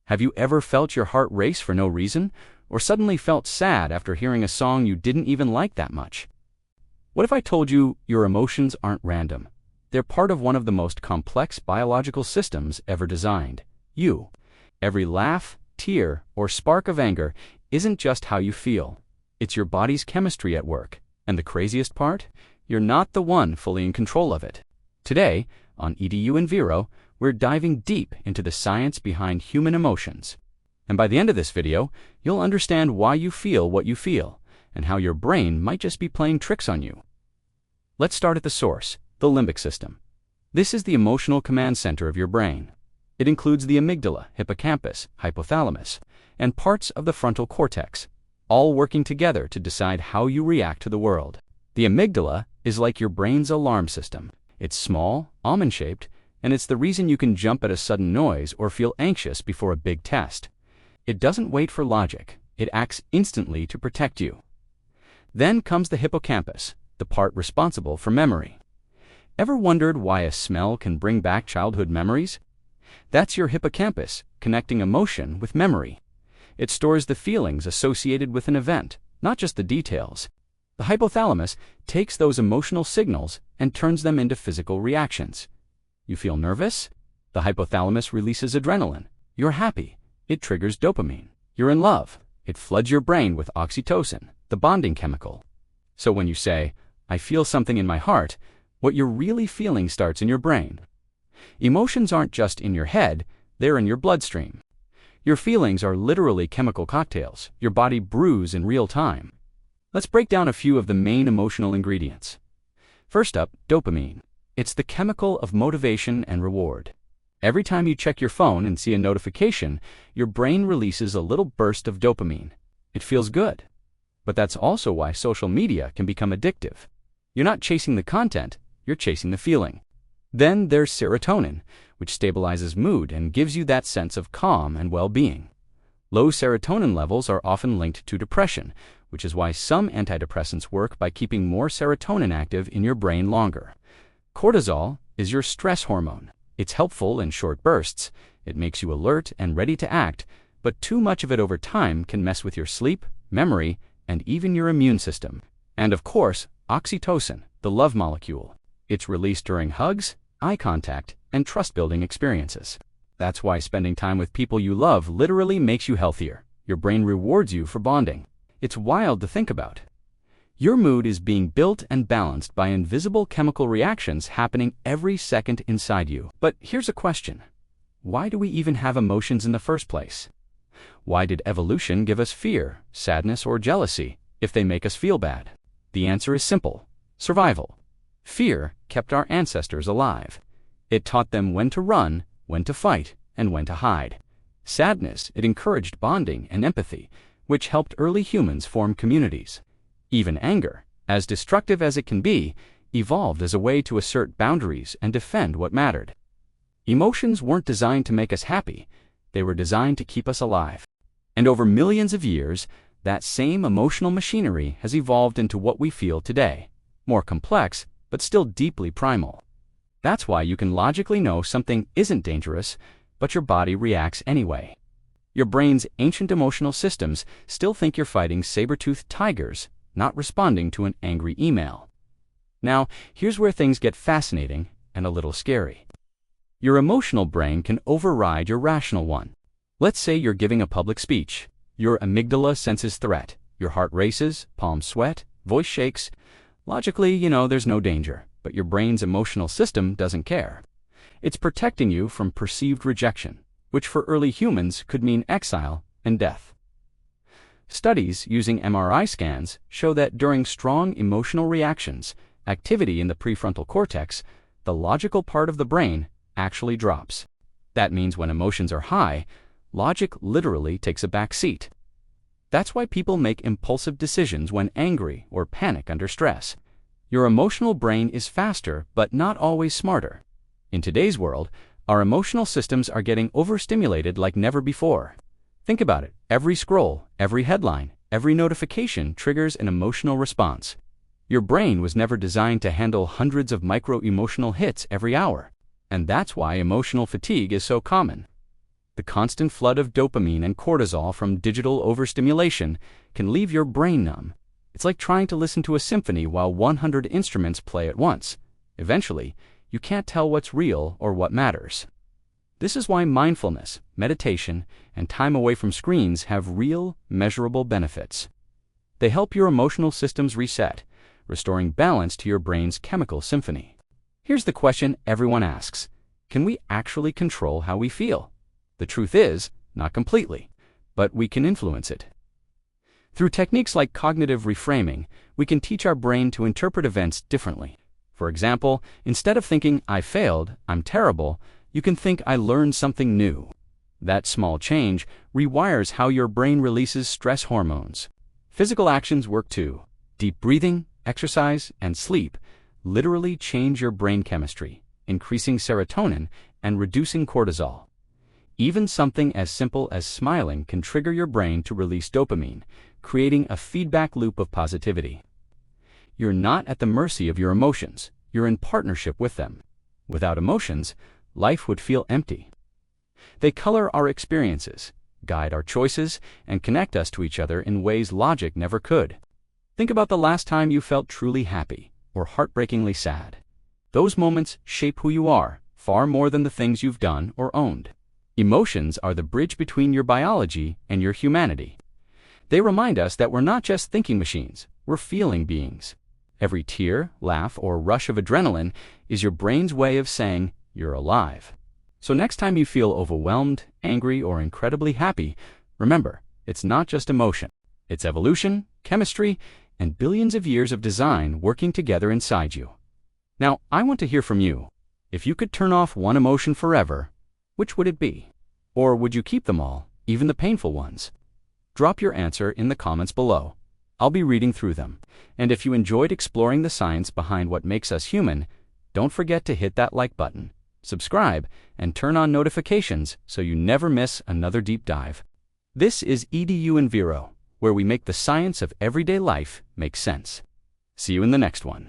Have you ever felt your heart race for no reason, or suddenly felt sad after hearing a song you didn't even like that much? What if I told you your emotions aren't random? They're part of one of the most complex biological systems ever designed, you. Every laugh, tear, or spark of anger isn't just how you feel. It's your body's chemistry at work. And the craziest part? You're not the one fully in control of it. Today, on vidIQ and Vero, we're diving deep into the science behind human emotions. And by the end of this video, you'll understand why you feel what you feel, and how your brain might just be playing tricks on you. Let's start at the source, the limbic system. This is the emotional command center of your brain. It includes the amygdala, hippocampus, hypothalamus, and parts of the frontal cortex, all working together to decide how you react to the world. The amygdala is like your brain's alarm system. It's small, almond-shaped, and it's the reason you can jump at a sudden noise or feel anxious before a big test. It doesn't wait for logic. It acts instantly to protect you. Then comes the hippocampus, the part responsible for memory. Ever wondered why a smell can bring back childhood memories? That's your hippocampus, connecting emotion with memory. It stores the feelings associated with an event, not just the details. The hypothalamus takes those emotional signals and turns them into physical reactions. You feel nervous? The hypothalamus releases adrenaline. You're happy. It triggers dopamine. You're in love. It floods your brain with oxytocin, the bonding chemical. So when you say, "I feel something in my heart," what you're really feeling starts in your brain. Emotions aren't just in your head, they're in your bloodstream. Your feelings are literally chemical cocktails your body brews in real time. Let's break down a few of the main emotional ingredients. First up, dopamine. It's the chemical of motivation and reward. Every time you check your phone and see a notification, your brain releases a little burst of dopamine. It feels good. But that's also why social media can become addictive. You're not chasing the content, you're chasing the feeling. Then there's serotonin, which stabilizes mood and gives you that sense of calm and well-being. Low serotonin levels are often linked to depression, which is why some antidepressants work by keeping more serotonin active in your brain longer. Cortisol is your stress hormone. It's helpful in short bursts. It makes you alert and ready to act, but too much of it over time can mess with your sleep, memory, and even your immune system. And of course, oxytocin, the love molecule. It's released during hugs, eye contact, and trust-building experiences. That's why spending time with people you love literally makes you healthier. Your brain rewards you for bonding. It's wild to think about. Your mood is being built and balanced by invisible chemical reactions happening every second inside you. But here's a question. Why do we even have emotions in the first place? Why did evolution give us fear, sadness, or jealousy if they make us feel bad? The answer is simple: survival. Fear kept our ancestors alive. It taught them when to run, when to fight, and when to hide. Sadness, it encouraged bonding and empathy, which helped early humans form communities. Even anger, as destructive as it can be, evolved as a way to assert boundaries and defend what mattered. Emotions weren't designed to make us happy, they were designed to keep us alive. And over millions of years, that same emotional machinery has evolved into what we feel today. More complex, but still deeply primal. That's why you can logically know something isn't dangerous, but your body reacts anyway. Your brain's ancient emotional systems still think you're fighting saber-toothed tigers, not responding to an angry email. Now, here's where things get fascinating and a little scary. Your emotional brain can override your rational one. Let's say you're giving a public speech. Your amygdala senses threat. Your heart races, palms sweat, voice shakes. Logically, there's no danger, but your brain's emotional system doesn't care. It's protecting you from perceived rejection, which for early humans could mean exile and death. Studies using MRI scans show that during strong emotional reactions, activity in the prefrontal cortex, the logical part of the brain, actually drops. That means when emotions are high, logic literally takes a back seat. That's why people make impulsive decisions when angry or panic under stress. Your emotional brain is faster, but not always smarter. In today's world, our emotional systems are getting overstimulated like never before. Think about it. Every scroll, every headline, every notification triggers an emotional response. Your brain was never designed to handle hundreds of micro-emotional hits every hour. And that's why emotional fatigue is so common. The constant flood of dopamine and cortisol from digital overstimulation can leave your brain numb. It's like trying to listen to a symphony while 100 instruments play at once. Eventually, you can't tell what's real or what matters. This is why mindfulness, meditation, and time away from screens have real, measurable benefits. They help your emotional systems reset, restoring balance to your brain's chemical symphony. Here's the question everyone asks: can we actually control how we feel? The truth is, not completely, but we can influence it. Through techniques like cognitive reframing, we can teach our brain to interpret events differently. For example, instead of thinking, "I failed, I'm terrible," you can think, "I learned something new." That small change rewires how your brain releases stress hormones. Physical actions work too. Deep breathing, exercise, and sleep literally change your brain chemistry, increasing serotonin and reducing cortisol. Even something as simple as smiling can trigger your brain to release dopamine, creating a feedback loop of positivity. You're not at the mercy of your emotions. You're in partnership with them. Without emotions, life would feel empty. They color our experiences, guide our choices, and connect us to each other in ways logic never could. Think about the last time you felt truly happy or heartbreakingly sad. Those moments shape who you are far more than the things you've done or owned. Emotions are the bridge between your biology and your humanity. They remind us that we're not just thinking machines, we're feeling beings. Every tear, laugh, or rush of adrenaline is your brain's way of saying you're alive. So next time you feel overwhelmed, angry, or incredibly happy, remember, it's not just emotion. It's evolution, chemistry, and billions of years of design working together inside you. Now, I want to hear from you. If you could turn off one emotion forever, which would it be? Or would you keep them all, even the painful ones? Drop your answer in the comments below. I'll be reading through them. And if you enjoyed exploring the science behind what makes us human, don't forget to hit that like button, subscribe, and turn on notifications so you never miss another deep dive. This is EDU in Vero, where we make the science of everyday life make sense. See you in the next one.